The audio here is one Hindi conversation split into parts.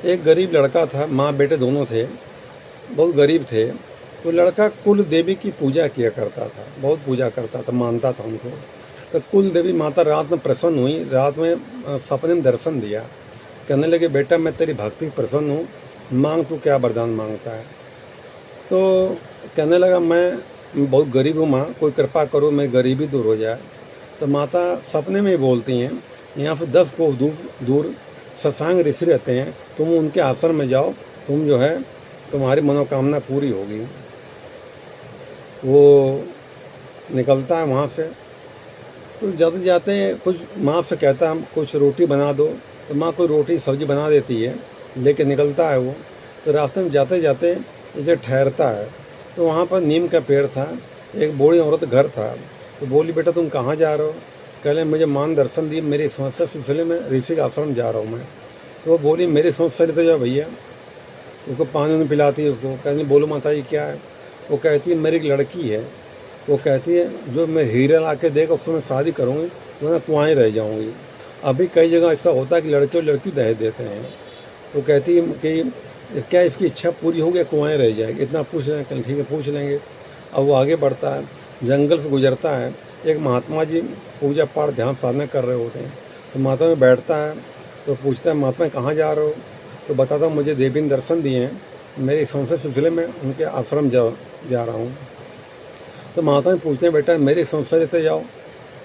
एक गरीब लड़का था, माँ बेटे दोनों थे, बहुत गरीब थे। तो लड़का कुल देवी की पूजा किया करता था, बहुत पूजा करता था, मानता था उनको। तो कुल देवी माता रात में प्रसन्न हुई, रात में सपने में दर्शन दिया। कहने लगे, बेटा मैं तेरी भक्ति प्रसन्न हूँ, मांग तू क्या वरदान मांगता है। तो कहने लगा, मैं बहुत गरीब हूँ माँ, कोई कृपा करो, मेरी गरीबी दूर हो जाए। तो माता सपने में ही बोलती हैं, यहाँ से 10 कोस दूर दूर शशांक ऋषि रहते हैं, तुम उनके आश्रम में जाओ, तुम जो है तुम्हारी मनोकामना पूरी होगी। वो निकलता है वहाँ से। तो जाते जाते कुछ माँ से कहता है, कुछ रोटी बना दो। तो माँ कोई रोटी सब्जी बना देती है, लेके निकलता है वो। तो रास्ते में जाते जाते एक जगह ठहरता है। तो वहाँ पर नीम का पेड़ था, एक बूढ़ी औरत घर था। तो बोली, बेटा तुम कहाँ जा रहे हो। कह रहे, मुझे मान दर्शन दी, मेरी समस्या सिलसिले में ऋषि का आश्रम जा रहा हूँ मैं। तो वो बोली, मेरी समस्या लेते जाओ भैया। उसको पानी उन्हें पिलाती है उसको। कहती, बोलो माता जी क्या है। वो कहती है, मेरी एक लड़की है, वो कहती है जो मैं हीरा ला के देगा उससे मैं शादी करूँगी, वरना कुआँ रह जाऊँगी। अभी कई जगह ऐसा होता है कि लड़के और लड़की दहेज देते हैं। तो कहती है कि क्या इसकी इच्छा पूरी हो गया, कुआँ रह जाएगी, इतना पूछ लें। कल ठीक है पूछ लेंगे। अब वो आगे बढ़ता है, जंगल से गुजरता है। एक महात्मा जी पूजा पाठ ध्यान साधना कर रहे होते हैं। तो महात्मा में बैठता है। तो पूछता है, महात्मा कहाँ जा रहे हो। तो बताता हूँ, मुझे देवी ने दर्शन दिए हैं, मेरे संसद सिलसिले में उनके आश्रम जा रहा हूँ। तो माता ने पूछते हैं, बेटा मेरे संसार लेते जाओ।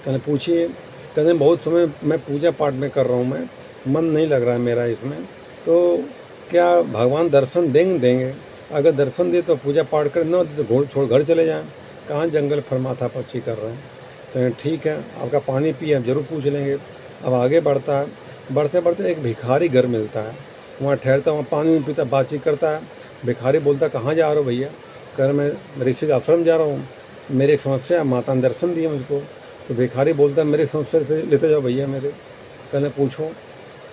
कहने, पूछिए। कहते, बहुत समय मैं पूजा पाठ में कर रहा हूँ, मैं मन नहीं लग रहा है मेरा इसमें, तो क्या भगवान दर्शन देंगे। अगर दर्शन दे तो पूजा पाठ कर, ना दे तो घोड़ छोड़ घर चले जाएँ। कहाँ जंगल पर माथा पच्ची कर रहे हैं। कहें ठीक है, आपका पानी पिए हम ज़रूर पूछ लेंगे। अब आगे बढ़ता है, बढ़ते बढ़ते एक भिखारी घर मिलता है। वहाँ ठहरता, वहाँ पानी पीता, बातचीत करता है। भिखारी बोलता, कहाँ जा रहे हो भैया। कह रहे, मैं ऋषि का आश्रम जा रहा हूँ, मेरी एक समस्या है, माता ने दर्शन दिए मुझको। तो भिखारी बोलता है, मेरी समस्या से लेते जाओ भैया मेरे। कहने, पूछो।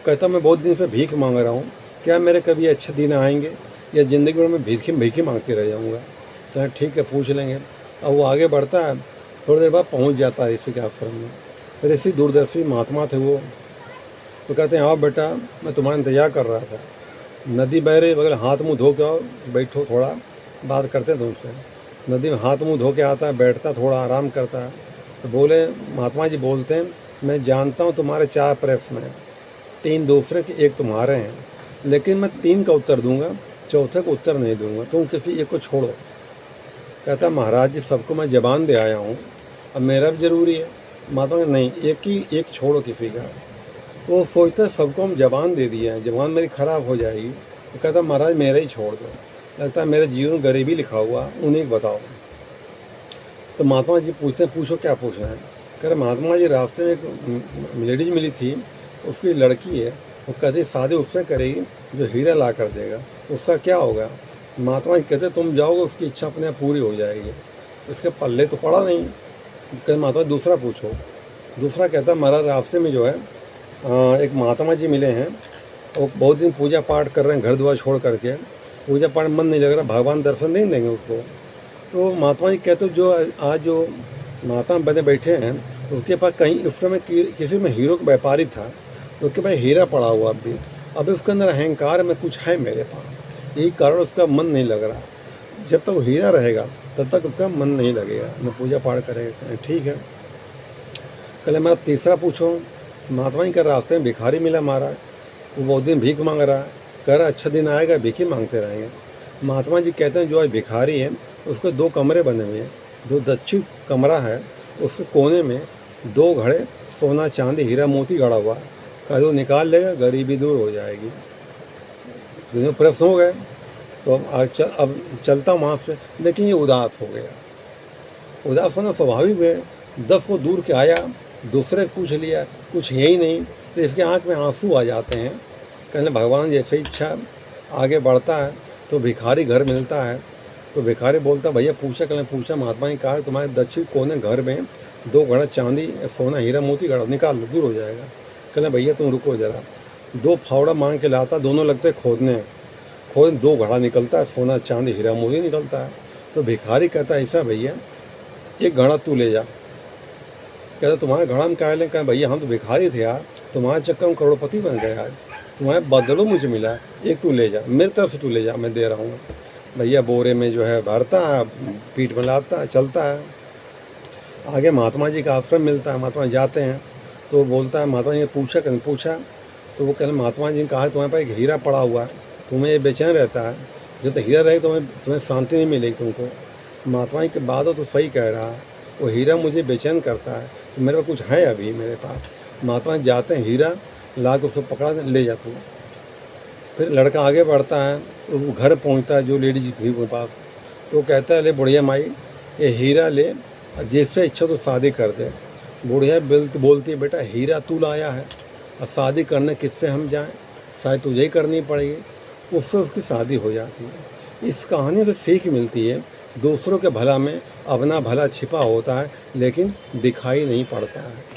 कहता, मैं बहुत दिन से भीख मांग रहा हूँ, क्या मेरे कभी अच्छे दिन आएंगे, या ज़िंदगी भर में भीख ही मांगते रह जाऊँगा। कहने, ठीक है पूछ लेंगे। अब वो आगे बढ़ता है, थोड़ी देर बाद पहुँच जाता है ऋषि के आश्रम में। ऋषि दूरदर्शी महात्मा थे वो। तो कहते हैं, आओ बेटा, मैं तुम्हारा इंतजार कर रहा था, नदी बह रही बगल, हाथ मुँह धो के आओ, बैठो, थोड़ा बात करते हैं तुमसे। नदी में हाथ मुँह धो के आता है, बैठता, थोड़ा आराम करता है। तो बोले, महात्मा जी बोलते हैं, मैं जानता हूँ तुम्हारे 4 प्रश्न हैं, 3 दूसरे के 1 तुम्हारे हैं, लेकिन मैं 3 का उत्तर दूंगा, चौथे का उत्तर नहीं दूंगा, तुम किसी एक को छोड़ो। कहता, महाराज जी सबको मैं जबान दे आया हूँ, अब मेरा भी ज़रूरी है। महात्मा कहते, नहीं, एक छोड़ो किसी का। वो सोचता है सबको हम जबान दे दिए हैं, जबान मेरी ख़राब हो जाएगी। तो कहता, महाराज मेरा ही छोड़ दो, लगता है मेरे जीवन में गरीबी लिखा हुआ, उन्हीं को बताओ। तो महात्मा जी पूछते हैं, पूछो क्या पूछना है। कह रहे, महात्मा जी रास्ते में एक लेडीज मिली थी, तो उसकी लड़की है, वो कहती शादी उससे करेगी जो हीरा ला कर देगा, उसका क्या होगा। महात्मा जी कहते, तुम जाओगे उसकी इच्छा अपने आप पूरी हो जाएगी। इसके पल्ले तो पड़ा नहीं। कहते, महात्मा जी दूसरा पूछो। दूसरा कहता, महाराज रास्ते में जो है एक महात्मा जी मिले हैं, वो बहुत दिन पूजा पाठ कर रहे हैं, घर द्वार छोड़ करके, पूजा पाठ मन नहीं लग रहा, भगवान दर्शन नहीं देंगे उसको। तो महात्मा जी कहते, जो आज जो महात्मा बने बैठे हैं, उसके पास कहीं उस समय किसी में हीरो का व्यापारी था, उसके पास हीरा पड़ा हुआ अभी उसके अंदर अहंकार में कुछ है मेरे पास, यही कारण उसका मन नहीं लग रहा। जब तक वो हीरा रहेगा तब तक उसका मन नहीं लगेगा, न पूजा पाठ करेगा। ठीक है। कल मेरा तीसरा पूछो। महात्मा जी का रास्ते में भिखारी मिला महाराज, वो बहुत दिन भीख मांग रहा है, कह रहा अच्छा दिन आएगा भीख ही मांगते रहेंगे। महात्मा जी कहते हैं, जो आज भिखारी है उसके 2 कमरे बने हुए हैं, जो दक्षिण कमरा है उसके कोने में 2 घड़े सोना चांदी हीरा मोती गड़ा हुआ है, कहा वो निकाल लेगा गरीबी दूर हो जाएगी। दोनों प्रश्न हो गए। तो अब चलता वहाँ से, लेकिन ये उदास हो गया। उदास होना स्वाभाविक है, 10 को दूर के आया, दूसरे पूछ लिया, कुछ है ही नहीं, तो इसके आँख में आंसू आ जाते हैं। कहने, भगवान जैसे इच्छा। आगे बढ़ता है तो भिखारी घर मिलता है। तो भिखारी बोलता, भैया पूछा। कहने, पूछा। महात्मा जी कहा, तुम्हारे दक्षिण कोने घर में 2 घड़ा चांदी सोना हीरा मोती गड़ा, निकाल लो दूर हो जाएगा। कहने, भैया तुम रुको ज़रा। 2 फावड़ा मांग के लाता, दोनों लगते खोदने, 2 घड़ा निकलता है, सोना चांदी हीरा मोती निकलता है। तो भिखारी कहता है, ऐसा भैया 1 घड़ा तू ले जा। कहता, तुम्हारे घड़ा में क्या लें। कहा, भैया हम तो भिखारी थे यार, तुम्हारे चक्कर में करोड़पति बन गए आज। तुम्हारे बदलो मुझे मिला है, एक तू ले जा, मेरी तरफ से तू ले जा, मैं दे रहा हूँ। भैया बोरे में जो है भरता है, पीठ में लादता है, चलता है। आगे महात्मा जी का आश्रम मिलता है, महात्मा जी जाते हैं तो बोलता है, महात्मा जी ने पूछा तो वो कहते महात्मा जी ने कहा तुम्हारे पास एक हीरा पड़ा हुआ है, तुम्हें ये बेचैन रहता है, जब तक हीरा रहे तुम्हें शांति नहीं मिलेगी तुमको। महात्मा जी की बात हो तो सही कह रहा है, वो हीरा मुझे बेचैन करता है, तो मेरे पास कुछ है अभी मेरे पास। महात्मा जी जाते हैं, हीरा ला के उसको पकड़ा ले जाते हैं। फिर लड़का आगे बढ़ता है, तो वो घर पहुंचता है जो लेडीज थी उसके पास, तो कहता है ले बुढ़िया माई ये हीरा ले, जैसे इच्छा तो शादी कर दे। बुढ़िया बोलती है बेटा हीरा तू लाया है, और शादी करने किससे हम जाएं, शायद तुझे ही करनी पड़ेगी। उससे उसकी शादी हो जाती है। इस कहानी से सीख मिलती है, दूसरों के भला में अपना भला छिपा होता है लेकिन दिखाई नहीं पड़ता है।